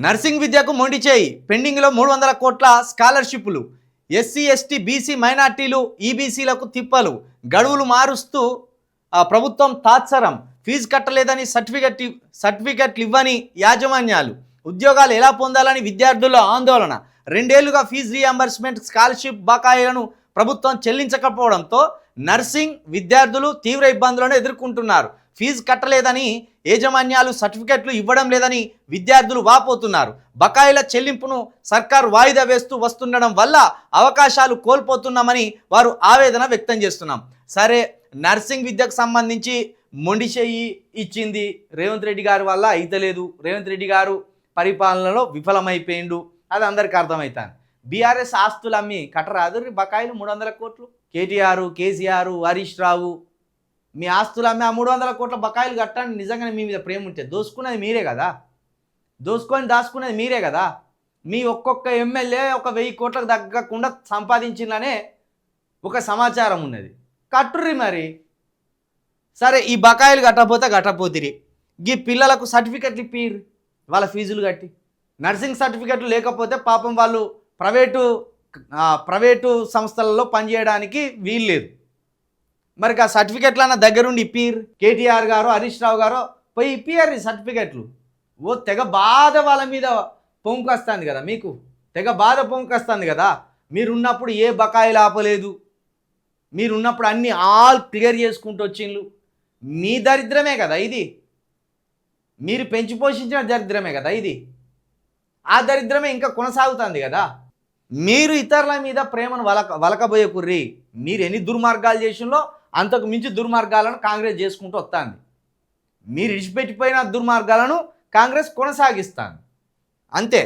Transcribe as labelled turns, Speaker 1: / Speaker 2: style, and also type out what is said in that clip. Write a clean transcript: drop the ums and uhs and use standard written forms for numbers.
Speaker 1: Nursing విద్యకు మొండి చేయి పెండింగ్లో 300 కోట్ల స్కాలర్షిప్లు ఎస్సీ ఎస్టీ బీసీ మైనార్టీలు ఈబీసీలకు తిప్పలు గడువులు మారుస్తూ ప్రభుత్వం తాత్సరం ఫీజు కట్టలేదని సర్టిఫికెట్లు ఇవ్వని యాజమాన్యాలు ఉద్యోగాలు ఎలా పొందాలని విద్యార్థుల ఆందోళన 2 ఏళ్లుగా ఫీజు రీఎంబర్స్మెంట్ స్కాలర్షిప్ బకాయిలను ప్రభుత్వం చెల్లించకపోవడంతో నర్సింగ్ విద్యార్థులు తీవ్ర ఇబ్బందులను ఎదుర్కొంటున్నారు. ఫీజు కట్టలేదని యాజమాన్యాలు సర్టిఫికెట్లు ఇవ్వడం లేదని విద్యార్థులు వాపోతున్నారు. బకాయిల చెల్లింపును సర్కారు వాయిదా వేస్తూ వస్తుండడం వల్ల అవకాశాలు కోల్పోతున్నామని వారు ఆవేదన వ్యక్తం చేస్తున్నాం. సరే, నర్సింగ్ విద్యకు సంబంధించి మొండి చెయ్యి ఇచ్చింది రేవంత్ రెడ్డి గారి వల్ల అయితలేదు. రేవంత్ రెడ్డి గారు పరిపాలనలో విఫలమైపోయిండు, అది అందరికీ అర్థమవుతాను. బీఆర్ఎస్ ఆస్తులు అమ్మి కట్టరాదు బకాయిలు 300 కోట్లు. కేటీఆర్, కేసీఆర్, హరీష్ రావు మీ ఆస్తులు అమ్మి ఆ 300 కోట్ల బకాయిలు కట్టండి. నిజంగానే మీ మీద ప్రేమ ఉంటే దోసుకునేది మీరే కదా, దాచుకునేది మీరే కదా. మీ ఒక్కొక్క ఎమ్మెల్యే 1000 కోట్లకు తగ్గకుండా సంపాదించిందనే ఒక సమాచారం ఉన్నది. కట్టుర్రి మరి. సరే, ఈ బకాయిలు కట్టపోతిరి ఈ పిల్లలకు సర్టిఫికెట్లు ఇప్పిర్రి వాళ్ళ ఫీజులు కట్టి. నర్సింగ్ సర్టిఫికెట్లు లేకపోతే పాపం వాళ్ళు ప్రైవేటు సంస్థలలో పనిచేయడానికి వీలు లేదు. మరి ఆ సర్టిఫికెట్లన్న దగ్గరుండి ఇప్పిర్రు. కేటీఆర్ గారు, హరీష్ రావు గారు పోయి ఇప్పియారు ఈ సర్టిఫికెట్లు. తెగ బాధ వాళ్ళ మీద పొంకొస్తుంది కదా, మీకు తెగ బాధ పొంకొస్తుంది కదా. మీరున్నప్పుడు ఏ బకాయిలు ఆపలేదు, మీరున్నప్పుడు అన్నీ ఆల్ క్లియర్ చేసుకుంటూ వచ్చిండ్రు. మీ దరిద్రమే కదా ఇది, మీరు పెంచి పోషించిన దరిద్రమే కదా ఇది. ఆ దరిద్రమే ఇంకా కొనసాగుతుంది కదా. మీరు ఇతరుల మీద ప్రేమను వలకబోయే కుర్రి. మీరు ఎన్ని దుర్మార్గాలు చేసిందో అంతకు మించి దుర్మార్గాలను కాంగ్రెస్ చేసుకుంటూ వస్తుంది. మీరు విడిచిపెట్టిపోయిన దుర్మార్గాలను కాంగ్రెస్ కొనసాగిస్తాను అంతే.